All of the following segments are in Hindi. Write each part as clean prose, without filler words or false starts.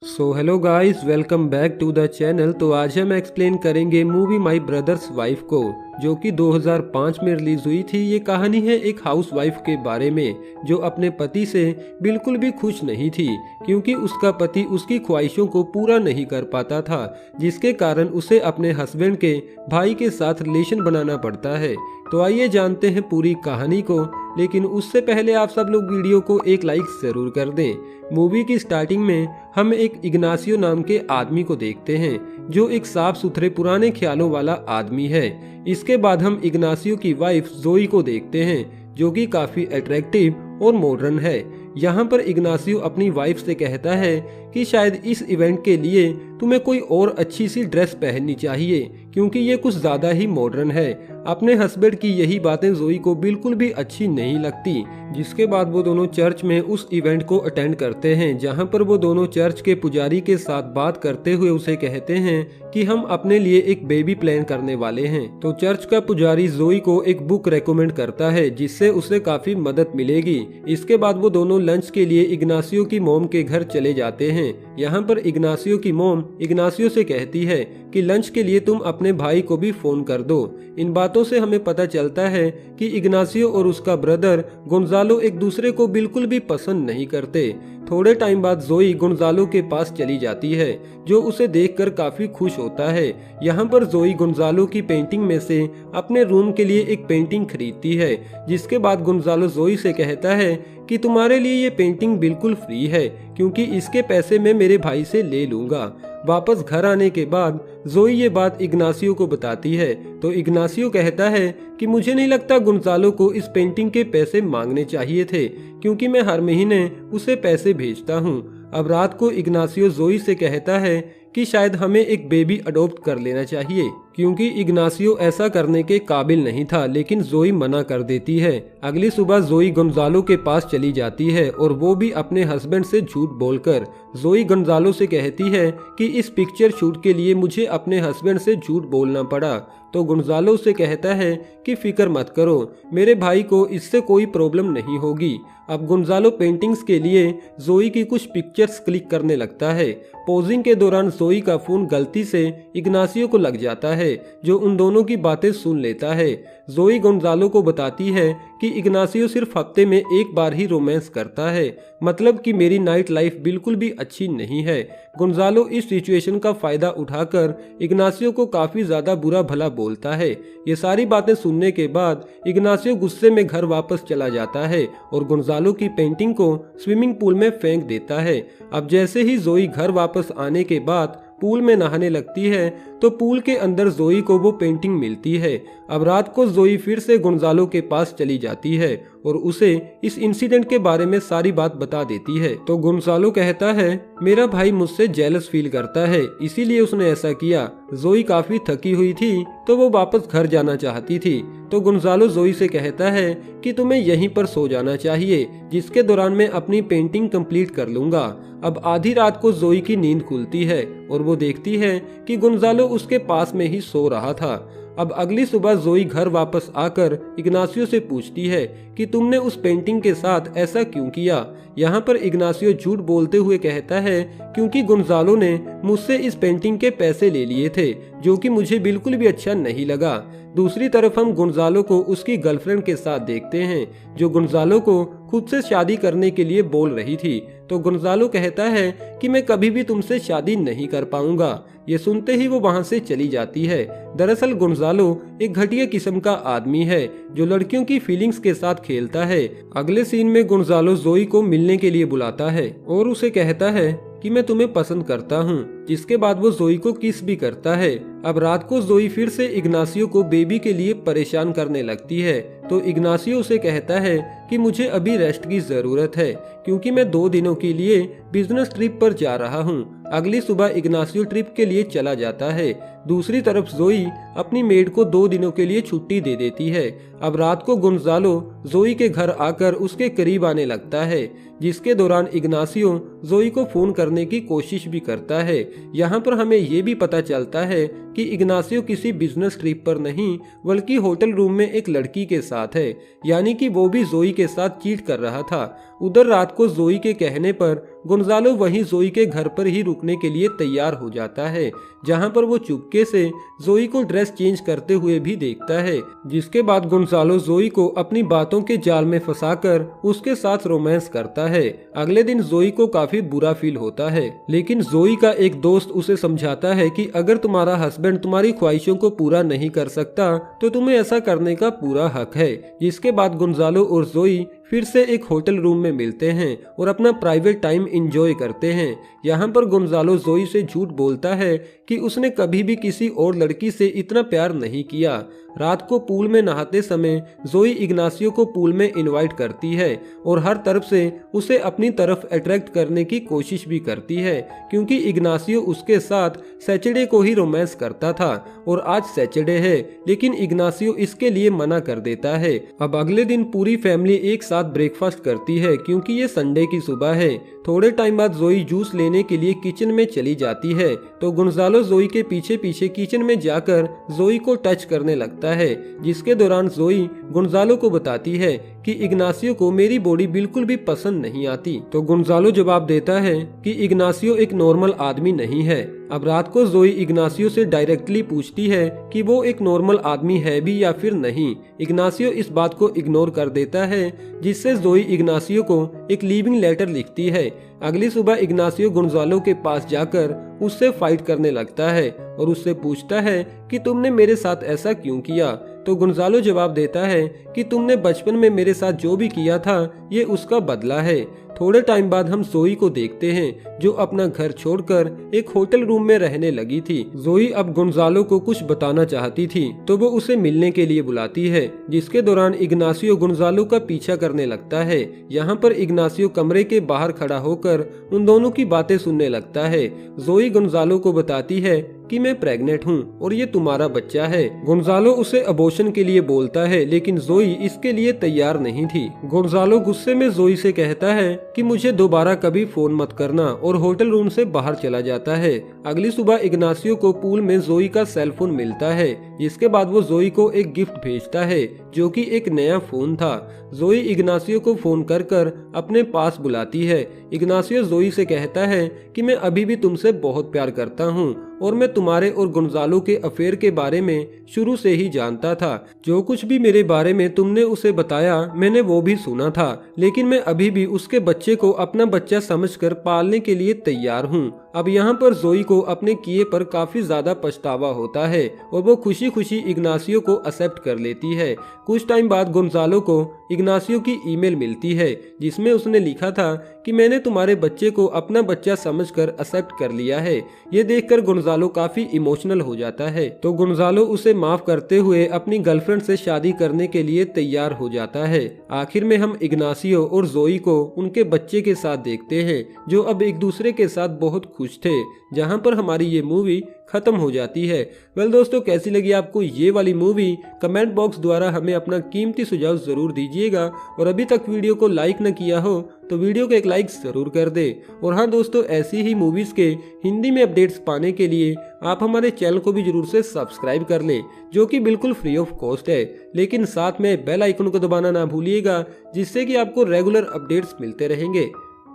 Hello guys, welcome back to the channel. तो आज हम एक्सप्लेन करेंगे मूवी माई ब्रदर्स वाइफ को, जो कि 2005 में रिलीज हुई थी। ये कहानी है एक हाउस वाइफ के बारे में जो अपने पति से बिल्कुल भी खुश नहीं थी, क्योंकि उसका पति उसकी ख्वाहिशों को पूरा नहीं कर पाता था, जिसके कारण उसे अपने हस्बैंड के भाई के साथ रिलेशन बनाना पड़ता है। तो आइए जानते हैं पूरी कहानी को, लेकिन उससे पहले आप सब लोग वीडियो को एक लाइक जरूर कर दें। मूवी की स्टार्टिंग में हम एक इग्नासियो नाम के आदमी को देखते हैं, जो एक साफ सुथरे पुराने ख्यालों वाला आदमी है। इसके बाद हम इग्नासियो की वाइफ जोई को देखते हैं, जो कि काफी अट्रैक्टिव और मॉडर्न है। यहाँ पर इग्नासियो अपनी वाइफ से कहता है कि शायद इस इवेंट के लिए तुम्हें कोई और अच्छी सी ड्रेस पहननी चाहिए, क्योंकि ये कुछ ज्यादा ही मॉडर्न है। अपने हस्बैंड की यही बातें जोई को बिल्कुल भी अच्छी नहीं लगती। जिसके बाद वो दोनों चर्च में उस इवेंट को अटेंड करते हैं, जहाँ पर वो दोनों चर्च के पुजारी के साथ बात करते हुए उसे कहते हैं कि हम अपने लिए एक बेबी प्लान करने वाले हैं। तो चर्च का पुजारी जोई को एक बुक रेकमेंड करता है, जिससे उसे काफी मदद मिलेगी। इसके बाद वो दोनों लंच के लिए इग्नासियो की मॉम के घर चले जाते हैं। यहाँ पर इग्नासियो की मॉम इग्नासियो से कहती है कि लंच के लिए तुम अपने भाई को भी फोन कर दो। इन बातों से हमें पता चलता है कि इग्नासियो और उसका ब्रदर गोंजालो एक दूसरे को बिल्कुल भी पसंद नहीं करते। थोड़े टाइम बाद जोई गोंजालो के पास चली जाती है, जो उसे देखकर काफी खुश होता है। यहाँ पर जोई गोंजालो की पेंटिंग में से अपने रूम के लिए एक पेंटिंग खरीदती है। जिसके बाद गोंजालो जोई से कहता है कि तुम्हारे लिए ये पेंटिंग बिल्कुल फ्री है, क्योंकि इसके पैसे मैं मेरे भाई से ले लूंगा। वापस घर आने के बाद जोई ये बात इग्नासियो को बताती है, तो इग्नासियो कहता है कि मुझे नहीं लगता गोंजालो को इस पेंटिंग के पैसे मांगने चाहिए थे, क्योंकि मैं हर महीने उसे पैसे भेजता हूँ। अब रात को इग्नासियो जोई से कहता है कि शायद हमें एक बेबी अडॉप्ट कर लेना चाहिए, क्योंकि इग्नासियो ऐसा करने के काबिल नहीं था, लेकिन जोई मना कर देती है। अगली सुबह जोई गोंजालो के पास चली जाती है, और वो भी अपने हस्बैंड से झूठ बोलकर। जोई गोंजालो से कहती है कि इस पिक्चर शूट के लिए मुझे अपने हस्बैंड से झूठ बोलना पड़ा। तो गोंजालो से कहता है कि फिक्र मत करो, मेरे भाई को इससे कोई प्रॉब्लम नहीं होगी। अब गोंजालो पेंटिंग्स के लिए जोई की कुछ पिक्चर्स क्लिक करने लगता है। पोजिंग के दौरान जोई का फोन गलती से इग्नासियो को लग जाता है, जो उन दोनों की बातें सुन लेता है। जोई गोंजालो को बताती है कि इग्नासियो सिर्फ हफ्ते में एक बार ही रोमांस करता है, मतलब कि मेरी नाइट लाइफ बिल्कुल भी अच्छी नहीं है। गोंजालो इस सिचुएशन का फायदा उठाकर इग्नासियो को काफी ज्यादा बुरा भला बोलता है। ये सारी बातें सुनने के बाद इग्नासियो गुस्से में घर वापस चला जाता है और गोंजालो की पेंटिंग को स्विमिंग पूल में फेंक देता है। अब जैसे ही जोई घर वापस आने के बाद पूल में नहाने लगती है, तो पूल के अंदर जोई को वो पेंटिंग मिलती है। अब रात को जोई फिर से गोंजालो के पास चली जाती है और उसे इस इंसिडेंट के बारे में सारी बात बता देती है। तो गोंजालो कहता है मेरा भाई मुझसे जेलस फील करता है, इसीलिए उसने ऐसा किया। जोई काफी थकी हुई थी, तो वो वापस घर जाना चाहती थी। तो गोंजालो जोई से कहता है कि तुम्हें यहीं पर सो जाना चाहिए, जिसके दौरान मैं अपनी पेंटिंग कंप्लीट कर लूंगा। अब आधी रात को जोई की नींद खुलती है और वो देखती है कि गोंजालो उसके पास में ही सो रहा था। अब अगली सुबह जोई घर वापस आकर इग्नासियो से पूछती है कि तुमने उस पेंटिंग के साथ ऐसा क्यों किया। यहाँ पर इग्नासियो झूठ बोलते हुए कहता है क्योंकि गोंजालो ने मुझसे इस पेंटिंग के पैसे ले लिए थे, जो कि मुझे बिल्कुल भी अच्छा नहीं लगा। दूसरी तरफ हम गोंजालो को उसकी गर्लफ्रेंड के साथ देखते हैं, जो गोंजालो को खुद से शादी करने के लिए बोल रही थी। तो गोंजालो कहता है कि मैं कभी भी तुमसे शादी नहीं कर पाऊंगा। ये सुनते ही वो वहां से चली जाती है। दरअसल गोंजालो एक घटिया किस्म का आदमी है, जो लड़कियों की फीलिंग्स के साथ खेलता है। अगले सीन में गोंजालो जोई को मिलने के लिए बुलाता है और उसे कहता है कि मैं तुम्हें पसंद करता हूँ, जिसके बाद वो जोई को किस भी करता है। अब रात को जोई फिर से इग्नासियो को बेबी के लिए परेशान करने लगती है, तो इग्नासियो उसे कहता है कि मुझे अभी रेस्ट की जरूरत है, क्योंकि मैं 2 दिनों के लिए बिजनेस ट्रिप पर जा रहा हूँ। अगली सुबह इग्नासियो ट्रिप के लिए चला जाता है। दूसरी तरफ जोई अपनी मेड को 2 दिनों के लिए छुट्टी दे देती है। अब रात को गोंजालो जोई के घर आकर उसके करीब आने लगता है, जिसके दौरान इग्नासियो जोई को फोन करने की कोशिश भी करता है। यहाँ पर हमें ये भी पता चलता है कि इग्नासियो किसी बिजनेस ट्रिप पर नहीं, बल्कि होटल रूम में एक लड़की के साथ है, यानी कि वो भी जोई के साथ चीट कर रहा था। उधर रात को जोई के कहने पर गोंजालो वहीं जोई के घर पर ही रुकने के लिए तैयार हो जाता है, जहां पर वो चुपके से जोई को ड्रेस चेंज करते हुए भी देखता है। जिसके बाद गोंजालो जोई को अपनी बातों के जाल में फंसाकर उसके साथ रोमांस करता है। अगले दिन जोई को काफी बुरा फील होता है, लेकिन जोई का एक दोस्त उसे समझाता है कि अगर तुम्हारा हस्बैंड तुम्हारी ख्वाहिशों को पूरा नहीं कर सकता तो तुम्हें ऐसा करने का पूरा हक है। जिसके बाद गोंजालो और जोई फिर से एक होटल रूम में मिलते हैं और अपना प्राइवेट टाइम एंजॉय करते हैं। यहाँ पर गोंजालो जोई से झूठ बोलता है कि उसने कभी भी किसी और लड़की से इतना प्यार नहीं किया। रात को पूल में नहाते समय जोई इग्नासियो को पूल में इनवाइट करती है और हर तरफ से उसे अपनी तरफ अट्रैक्ट करने की कोशिश भी करती है, क्योंकि इग्नासियो उसके साथ सैटरडे को ही रोमांस करता था और आज सैटरडे है, लेकिन इग्नासियो इसके लिए मना कर देता है। अब अगले दिन पूरी फैमिली एक साथ ब्रेकफास्ट करती है, क्योंकि ये संडे की सुबह है। थोड़े टाइम बाद जोई जूस लेने के लिए किचन में चली जाती है तो गोंजालो जोई के पीछे पीछे किचन में जाकर जोई को टच करने लगता है, जिसके दौरान जोई गोंजालो को बताती है कि इग्नासियो को मेरी बॉडी बिल्कुल भी पसंद नहीं आती। तो गोंजालो जवाब देता है कि इग्नासियो एक नॉर्मल आदमी नहीं है। अब रात को जोई इग्नासियो से डायरेक्टली पूछती है कि वो एक नॉर्मल आदमी है भी या फिर नहीं। इग्नासियो इस बात को इग्नोर कर देता है, जिससे जोई इग्नासियो को एक लीविंग लेटर लिखती है। अगली सुबह इग्नासियो गोंजालो के पास जाकर उससे फाइट करने लगता है और उससे पूछता है कि तुमने मेरे साथ ऐसा क्यों किया। तो गोंजालो जवाब देता है कि तुमने बचपन में मेरे साथ जो भी किया था ये उसका बदला है। थोड़े टाइम बाद हम जोई को देखते हैं, जो अपना घर छोड़कर एक होटल रूम में रहने लगी थी। जोई अब गोंजालो को कुछ बताना चाहती थी तो वो उसे मिलने के लिए बुलाती है, जिसके दौरान इग्नासियो गोंजालो का पीछा करने लगता है। यहाँ पर इग्नासियो कमरे के बाहर खड़ा होकर उन दोनों की बातें सुनने लगता है। जोई गोंजालो को बताती है कि मैं प्रेग्नेंट हूँ और ये तुम्हारा बच्चा है। गोंजालो उसे अबॉर्शन के लिए बोलता है, लेकिन जोई इसके लिए तैयार नहीं थी। गोंजालो गुस्से में जोई से कहता है कि मुझे दोबारा कभी फोन मत करना और होटल रूम से बाहर चला जाता है। अगली सुबह इग्नासियो को पूल में जोई का सेल फोन मिलता है, जिसके बाद वो जोई को एक गिफ्ट भेजता है, जो कि एक नया फोन था। जोई इग्नासियो को फोन कर कर अपने पास बुलाती है। इग्नासियो जोई से कहता है कि मैं अभी भी तुमसे बहुत प्यार करता हूँ और मैं तुम्हारे और गोंजालो के अफेयर के बारे में शुरू से ही जानता था। जो कुछ भी मेरे बारे में तुमने उसे बताया मैंने वो भी सुना था, लेकिन मैं अभी भी उसके बच्चे को अपना बच्चा समझकर पालने के लिए तैयार हूँ। अब यहाँ पर जोई को अपने किए पर काफी ज्यादा पछतावा होता है और वो खुशी खुशी इग्नासियो को एक्सेप्ट कर लेती है। कुछ टाइम बाद गोंजालो को इग्नासियो की ईमेल मिलती है, जिसमें उसने लिखा था कि मैंने तुम्हारे बच्चे को अपना बच्चा समझकर एक्सेप्ट कर लिया है। ये देखकर गोंजालो काफी इमोशनल हो जाता है, तो गोंजालो उसे माफ करते हुए अपनी गर्लफ्रेंड से शादी करने के लिए तैयार हो जाता है। आखिर में हम इग्नासियो और जोई को उनके बच्चे के साथ देखते हैं, जो अब एक दूसरे के साथ बहुत खुश थे। जहां पर हमारी ये मूवी खत्म हो जाती है। वेल दोस्तों, कैसी लगी आपको ये वाली मूवी? कमेंट बॉक्स द्वारा हमें अपना कीमती सुझाव जरूर दीजिएगा और अभी तक वीडियो को लाइक न किया हो तो वीडियो को एक लाइक जरूर कर दे। और हाँ दोस्तों, ऐसी ही मूवीज के हिंदी में अपडेट्स पाने के लिए आप हमारे चैनल को भी जरूर से सब्सक्राइब कर लें, जो कि बिल्कुल फ्री ऑफ कॉस्ट है। लेकिन साथ में बेल आइकन को दबाना ना भूलिएगा, जिससे कि आपको रेगुलर अपडेट्स मिलते रहेंगे।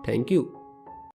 Thank you.